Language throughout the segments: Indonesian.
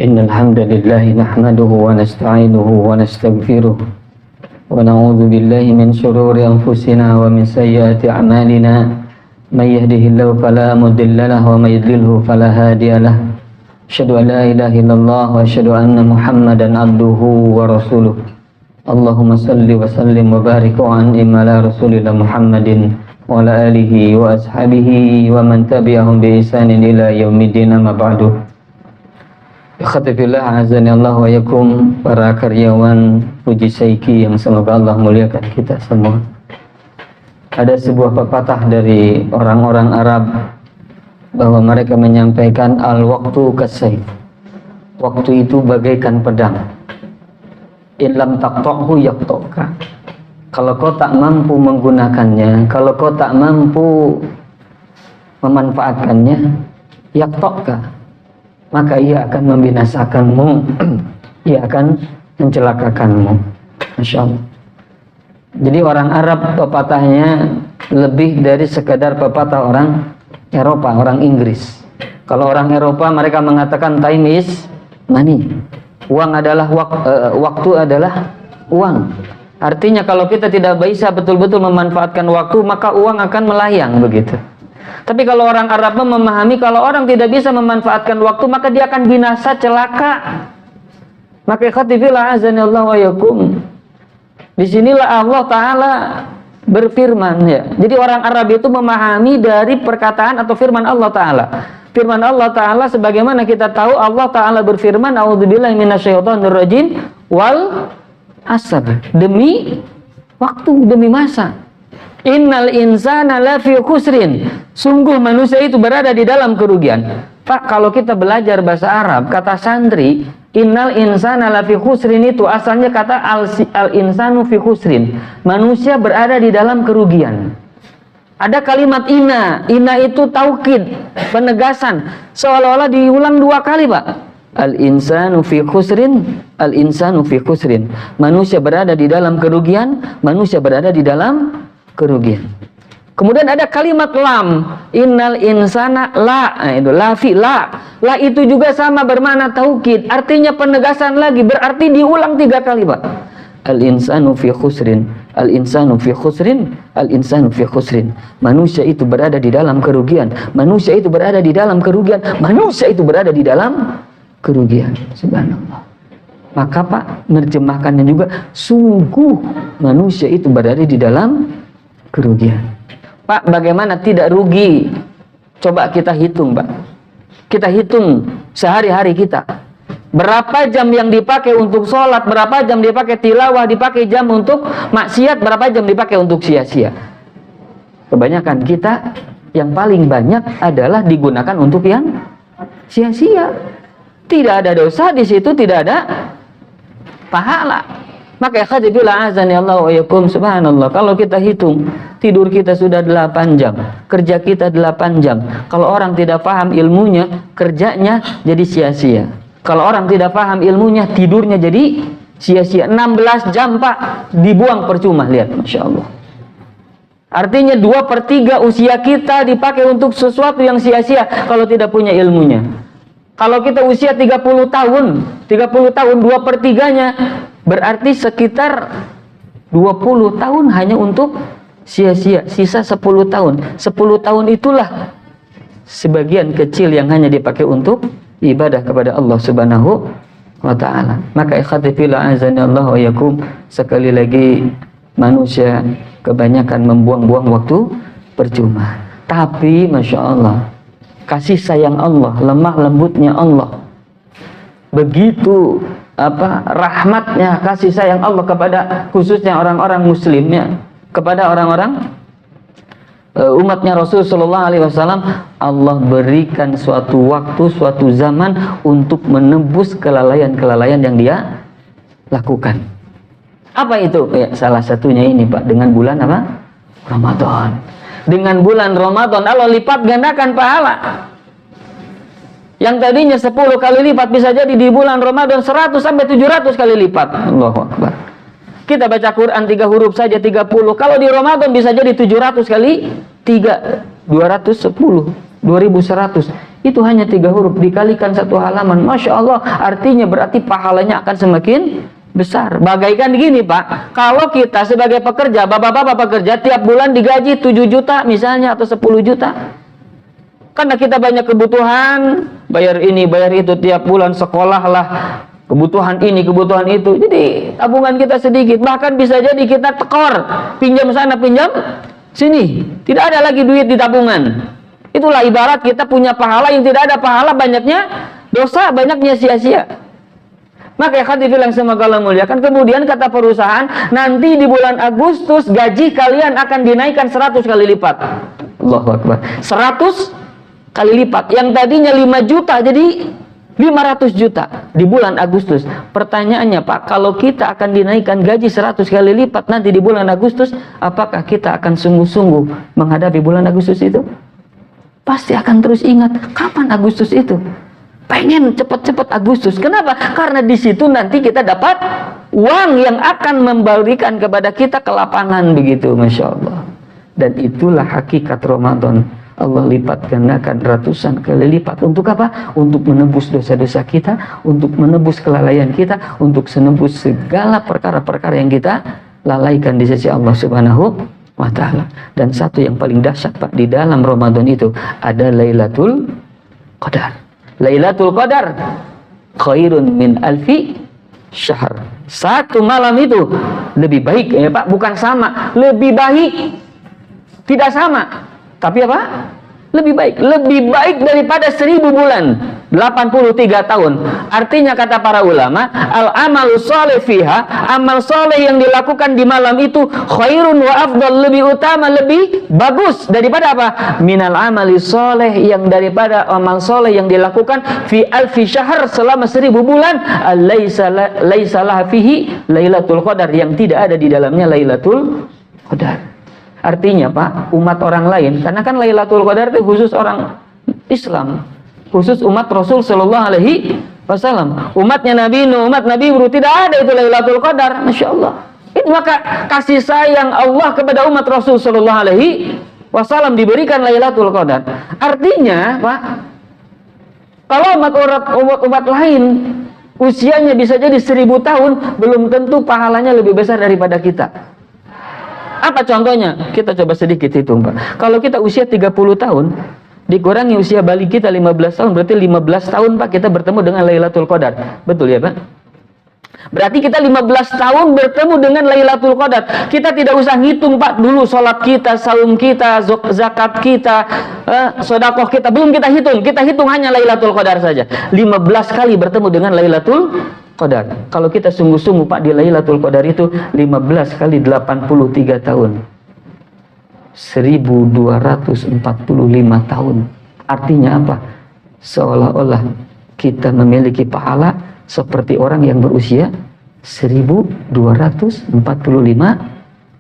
Innal hamdalillah nahmaduhu wa nasta'inuhu wa nastaghfiruh wa na'udzu billahi min shururi anfusina wa min sayyiati a'malina may yahdihillahu fala mudilla lahu wa may yudlilhu fala hadiya lahu asyhadu an la ilaha illallah wa asyhadu anna muhammadan abduhu wa rasuluh Allahumma salli wa sallim wa barik wa an'im ala rasulillah Muhammadin wa ala alihi wa ashabihi wa man tabi'ahum bi ihsanin ila yaumiddin amma ba'du. Ikhwatifillah azani Allah wa yakum, para karyawan Puji Saiki yang semoga Allah muliakan kita semua. Ada sebuah pepatah dari orang-orang Arab bahwa mereka menyampaikan al-waqtu kasayf. Waktu itu bagaikan pedang. In lam taqta'hu yaqta'ka. Kalau kau tak mampu menggunakannya, kalau kau tak mampu memanfaatkannya, yaqta'ka, maka ia akan membinasakanmu, ia akan mencelakakanmu. Masya Allah. Jadi orang Arab pepatahnya lebih dari sekadar pepatah orang Eropa, orang Inggris. Kalau orang Eropa mereka mengatakan time is money. Uang adalah waktu adalah uang. Artinya kalau kita tidak bisa betul-betul memanfaatkan waktu, maka uang akan melayang begitu. Tapi kalau orang Arab memahami kalau orang tidak bisa memanfaatkan waktu, maka dia akan binasa, celaka. Maka ikhwatifillah azanillahu wa yakum. Disinilah Allah Ta'ala berfirman ya. Jadi orang Arab itu memahami dari perkataan atau firman Allah Ta'ala. Firman Allah Ta'ala sebagaimana kita tahu Allah Ta'ala berfirman, a'udzubillahi minasyaitonirrajim, wal asr, demi waktu, demi masa. Innal insana lafi khusrin, sungguh manusia itu berada di dalam kerugian. Pak, kalau kita belajar bahasa Arab, kata santri, innal insana lafi khusrin itu asalnya kata al insanu fi khusrin, manusia berada di dalam kerugian. Ada kalimat ina itu taukid, penegasan, seolah-olah diulang dua kali, Pak. Al insanu fi khusrin, al insanu fi khusrin, manusia berada di dalam kerugian, manusia berada di dalam kerugian. Kemudian ada kalimat lam, innal insana la, itu lafi la itu juga sama bermakna taukid, artinya penegasan lagi, berarti diulang tiga kali, Pak. Al insanu fi khusrin, al insanu fi khusrin, al insanu fi khusrin, manusia itu berada di dalam kerugian, manusia itu berada di dalam kerugian, manusia itu berada di dalam kerugian. Subhanallah. Maka Pak, menerjemahkannya juga, sungguh manusia itu berada di dalam kerugian. Pak, bagaimana tidak rugi? Coba kita hitung, Pak. Kita hitung sehari-hari kita. Berapa jam yang dipakai untuk sholat, berapa jam dipakai tilawah, dipakai jam untuk maksiat, berapa jam dipakai untuk sia-sia. Kebanyakan kita yang paling banyak adalah digunakan untuk yang sia-sia. Tidak ada dosa di situ, tidak ada pahala. Maka khadibillah azani Allah wa yakum, subhanallah, kalau kita hitung tidur kita sudah 8 jam, kerja kita 8 jam. Kalau orang tidak paham ilmunya, kerjanya jadi sia-sia. Kalau orang tidak paham ilmunya, tidurnya jadi sia-sia. 16 jam, Pak, dibuang percuma. Lihat, Masya Allah. Artinya 2/3 usia kita dipakai untuk sesuatu yang sia-sia kalau tidak punya ilmunya. Kalau kita usia 30 tahun 2/3-nya berarti sekitar 20 tahun hanya untuk sia-sia. Sisa 10 tahun. 10 tahun itulah sebagian kecil yang hanya dipakai untuk ibadah kepada Allah Subhanahu wa ta'ala. Maka ikhwatifillah azanillahu wa yakum, sekali lagi manusia kebanyakan membuang-buang waktu percuma. Tapi Masya Allah, kasih sayang Allah, lemah lembutnya Allah, begitu rahmatnya, kasih sayang Allah kepada khususnya orang-orang muslimnya, kepada orang-orang umatnya Rasul Sallallahu Alaihi Wasallam, Allah berikan suatu waktu, suatu zaman untuk menebus kelalaian-kelalaian yang dia lakukan. Apa itu? Ya, salah satunya ini, Pak, dengan bulan apa? Ramadan. Dengan bulan Ramadan Allah lipat gandakan pahala. Yang tadinya 10 kali lipat bisa jadi di bulan Ramadan 100 sampai 700 kali lipat. Allahu Akbar. Kita baca Quran 3 huruf saja 30. Kalau di Ramadan bisa jadi 700 kali 3. 210, 2100. Itu hanya 3 huruf dikalikan 1 halaman. Masya Allah, artinya berarti pahalanya akan semakin besar. Bagaikan gini Pak, kalau kita sebagai pekerja, bapak-bapak pekerja tiap bulan digaji 7 juta misalnya atau 10 juta. Karena kita banyak kebutuhan, bayar ini, bayar itu tiap bulan, sekolah lah, kebutuhan ini, kebutuhan itu. Jadi tabungan kita sedikit, bahkan bisa jadi kita tekor, pinjam sana, pinjam sini. Tidak ada lagi duit di tabungan. Itulah ibarat kita punya pahala yang tidak ada pahala, banyaknya dosa, banyaknya sia-sia. Maka khadifil yang semoga Allah muliakan, kemudian kata perusahaan, nanti di bulan Agustus gaji kalian akan dinaikkan 100 kali lipat. Allahu Akbar. 100 kali lipat. Yang tadinya 5 juta jadi 500 juta di bulan Agustus. Pertanyaannya Pak, kalau kita akan dinaikkan gaji 100 kali lipat nanti di bulan Agustus, apakah kita akan sungguh-sungguh menghadapi bulan Agustus itu? Pasti akan terus ingat, kapan Agustus itu? Pengen cepat-cepat Agustus. Kenapa? Karena di situ nanti kita dapat uang yang akan memberikan kepada kita kelapangan begitu, Masya Allah. Dan itulah hakikat Ramadan. Allah lipat gandakan ratusan kali lipat. Untuk apa? Untuk menebus dosa-dosa kita, untuk menebus kelalaian kita, untuk menebus segala perkara-perkara yang kita lalaikan di sisi Allah Subhanahu wa ta'ala. Dan satu yang paling dahsyat Pak, di dalam Ramadan itu ada Lailatul Qadar. Lailatul Qadar khairun min alfi syahr. Satu malam itu lebih baik ya Pak, bukan sama, lebih baik. Tidak sama. Tapi apa? Lebih baik daripada 1000 bulan, 83 tahun. Artinya kata para ulama, al-amalu sholih fiha, amal soleh yang dilakukan di malam itu khairun wa afdal, lebih utama, lebih bagus daripada apa? Minal amali sholih, yang daripada amal soleh yang dilakukan fi alfi syahr, selama 1000 bulan, laisa laha fihi lailatul qadar, yang tidak ada di dalamnya lailatul qadar. Artinya Pak, umat orang lain, karena kan Lailatul Qadar itu khusus orang Islam, khusus umat Rasul Sallallahu Alaihi Wasallam. Umatnya Nabi Nuh, umat Nabi Ibrahim, tidak ada itu Lailatul Qadar. Masya Allah. Itu maka kasih sayang Allah kepada umat Rasul Sallallahu Alaihi Wasallam diberikan Lailatul Qadar. Artinya Pak, kalau umat lain usianya bisa jadi 1000 tahun, belum tentu pahalanya lebih besar daripada kita. Apa contohnya? Kita coba sedikit hitung Pak. Kalau kita usia 30 tahun, dikurangi usia balik kita 15 tahun, berarti 15 tahun Pak kita bertemu dengan Lailatul Qadar. Betul ya Pak? Berarti kita 15 tahun bertemu dengan Lailatul Qadar. Kita tidak usah ngitung Pak dulu sholat kita, saum kita, zakat kita, sedekah kita, belum kita hitung. Kita hitung hanya Lailatul Qadar saja. 15 kali bertemu dengan Lailatul Qadar. Kalau kita sungguh-sungguh Pak di Lailatul Qadar itu 15 kali 83 tahun. 1245 tahun. Artinya apa? Seolah-olah kita memiliki pahala seperti orang yang berusia 1245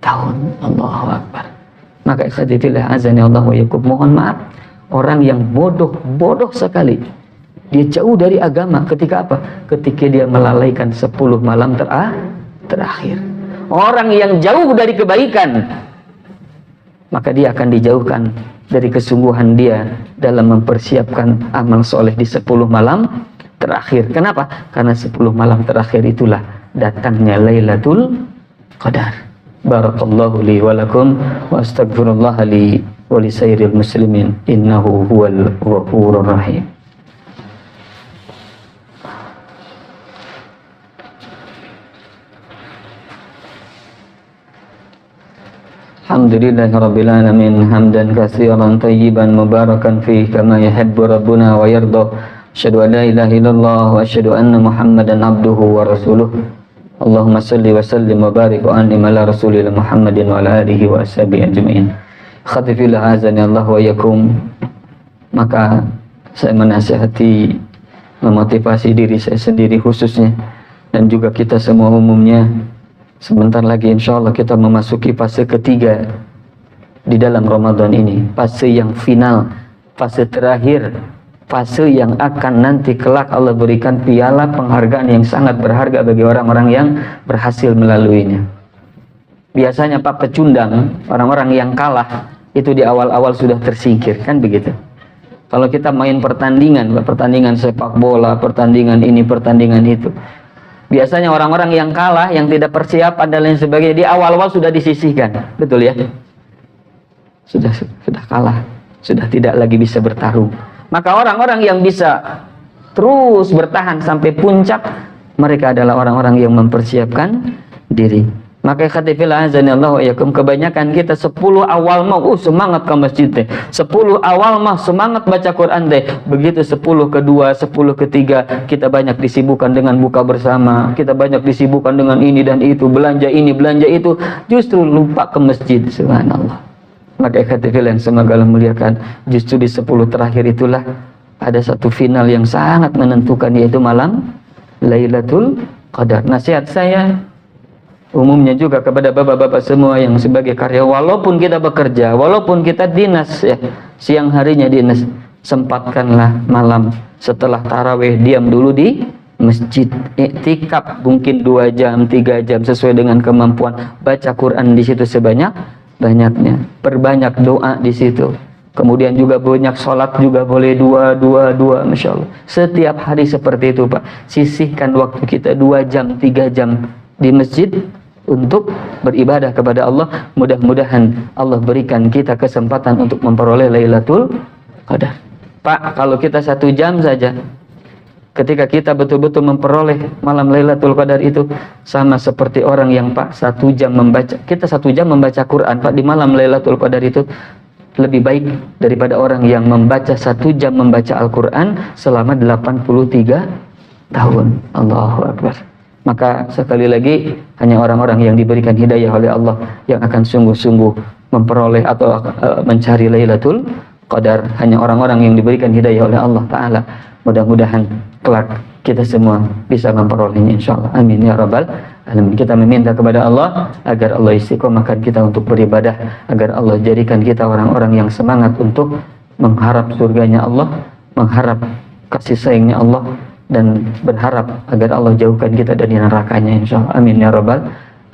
tahun. Allahu Akbar. Maka ikhwatifillah azani Allah wa yakum, mohon maaf, orang yang bodoh sekali, dia jauh dari agama ketika apa? Ketika dia melalaikan 10 malam terakhir. Orang yang jauh dari kebaikan, maka dia akan dijauhkan dari kesungguhan dia dalam mempersiapkan amal soleh di 10 malam terakhir. Kenapa? Karena 10 malam terakhir itulah datangnya Lailatul Qadar. Barakallahu li wa lakum wa astaghfirullah li wa li sairil muslimin innahu huwal ghafurur rahim. Alhamdulillahirabbil alamin, hamdan katsiran tayyiban mubarakan fihi kama yuhibbu rabbuna wa yarda. Asyhadu an la ilaha illallah wa asyhadu anna Muhammadan abduhu wa rasuluh. Allahumma salli wa sallim wa barik wa an'im ala rasulillah Muhammadin wa ala alihi wa ashabihi ajma'in. Khatifillah azani Allah wa yakum. Maka saya menasihati, memotivasi diri saya sendiri khususnya, dan juga kita semua umumnya. Sebentar lagi insya Allah kita memasuki fase ketiga di dalam Ramadan ini. Fase yang final, fase terakhir, fase yang akan nanti kelak Allah berikan piala penghargaan yang sangat berharga bagi orang-orang yang berhasil melaluinya. Biasanya Pak pecundang, orang-orang yang kalah, itu di awal-awal sudah tersingkir, kan begitu. Kalau kita main pertandingan sepak bola, pertandingan ini, pertandingan itu, biasanya orang-orang yang kalah, yang tidak persiapan dan lain sebagainya, di awal-awal sudah disisihkan, betul ya? Sudah kalah, sudah tidak lagi bisa bertarung. Maka orang-orang yang bisa terus bertahan sampai puncak, mereka adalah orang-orang yang mempersiapkan diri. Maka khatifillah azanillahu wa iyyakum, kebanyakan kita 10 awal mah semangat ke masjid teh, 10 awal mah semangat baca Quran teh, begitu 10 kedua, 10 ketiga kita banyak disibukkan dengan buka bersama, kita banyak disibukkan dengan ini dan itu, belanja ini belanja itu, justru lupa ke masjid. Subhanallah. Maka khatifillah yang semoga Allah muliakan, justru di 10 terakhir itulah ada satu final yang sangat menentukan, yaitu malam Lailatul Qadar. Nasihat saya umumnya juga kepada bapak-bapak semua yang sebagai karya, walaupun kita bekerja, walaupun kita dinas ya, siang harinya dinas, sempatkanlah malam setelah tarawih diam dulu di masjid, iktikaf mungkin 2 jam 3 jam sesuai dengan kemampuan, baca Quran di situ sebanyak-banyaknya, perbanyak doa di situ. Kemudian juga banyak sholat juga boleh, dua, Masya Allah. Setiap hari seperti itu Pak, sisihkan waktu kita 2 jam 3 jam di masjid untuk beribadah kepada Allah. Mudah-mudahan Allah berikan kita kesempatan untuk memperoleh Lailatul Qadar. Pak, kalau kita 1 jam saja, ketika kita betul-betul memperoleh malam Lailatul Qadar itu, sama seperti orang yang Pak 1 jam membaca, kita 1 jam membaca Quran Pak di malam Lailatul Qadar itu lebih baik daripada orang yang membaca 1 jam membaca Al-Quran selama 83 tahun. Allahu Akbar. Maka sekali lagi, hanya orang-orang yang diberikan hidayah oleh Allah yang akan sungguh-sungguh memperoleh atau mencari Lailatul Qadar. Hanya orang-orang yang diberikan hidayah oleh Allah Ta'ala. Mudah-mudahan kelak kita semua bisa memperolehnya, insyaAllah. Amin ya Rabbal Alamin. Kita meminta kepada Allah agar Allah istiqomahkan kita untuk beribadah, agar Allah jadikan kita orang-orang yang semangat untuk mengharap surganya Allah, mengharap kasih sayangnya Allah, dan berharap agar Allah jauhkan kita dari nerakanya, insyaallah. Amin ya Rabbal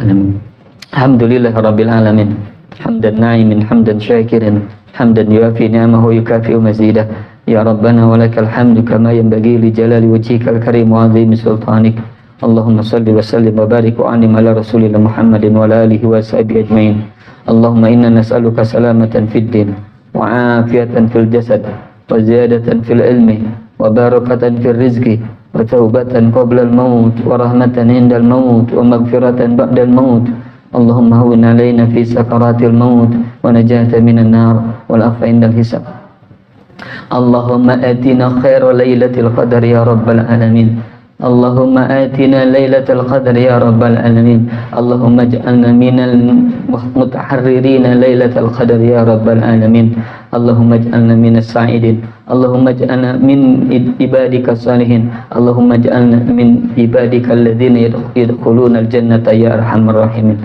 Alamin. Alhamdulillah Rabbil Alamin, hamdan na'imin, hamdan syakirin, hamdan yuafi ni'amahu yukafi'u mazidah. Ya Rabbana walakal hamdu kama yanbaghi li jalali wajhikal karim wa 'azimi sultanik. Allahumma salli wa sallim wa barik wa anim ala rasulillah Muhammadin wa ala alihi wa sahbihi ajmain. Allahumma inna nas'aluka salamatan fid din wa 'afiyatan fil jasad wa ziyadatan fil ilmi wa barakatan fil rizqi wa taubatan qabla al-maut wa rahmatan inda al-maut wa maghfiratan ba'da al-maut. Allahumma hawwin alaina fi sakaratil maut wa najata minan nar wal afwa inda al-hisab. Allahumma atina khaira lailatul qadar ya rabbal alamin. Allahumma atina lailatul qadar ya rabbal alamin. Allahumma ij'alna minal mutaharririn lailatul qadar ya rabbal alamin. Allahumma ij'alna minas sa'idin. Allahumma ij'alna min ibadika salihin. Allahumma ij'alna min ibadika alladhina yadkhuluna al-jannata ya arhamar rahimin.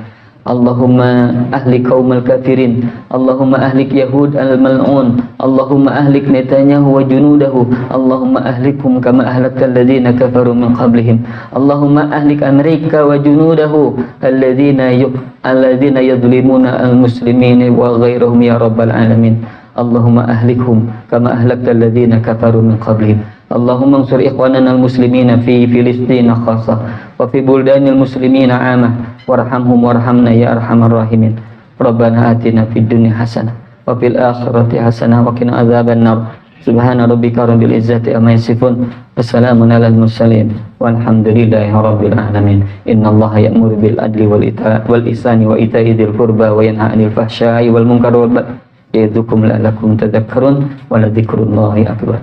Allahumma ahlik qaumal kafirin. Allahumma ahlik Yahud al-mal'un. Allahumma ahlik Netanyahu wa junudahu. Allahumma ahlikhum kama ahlakta alladhina kafaru min qablihim. Allahumma ahlik Amerika wa junudahu alladhina yadhlimuna al-muslimin wa ghairahum ya rabbal alamin. Allahumma ahlikhum kama ahlakta alladhina kafaru min qablihim. Allahumma ansur ikhwanana al-muslimina fi Filistin khassah wa fi buldanil muslimina 'amah warhamhum warhamna ya arhamar rahimin. Rabbana atina fid dunya hasanah wa fil akhirati hasanah wa qina adzaban nar. Subhana rabbika rabbil izzati amma yasifun. Wassalamun alal mursalin walhamdulillahi rabbil alamin. Innallaha ya'muru bil adli wal ihsani wa ita'i dzil qurba wa yanha 'anil fahsya'i wal munkari wal baghi. Ya'idzukum la'allakum tadhakkarun wa la dzikrullahi akbar.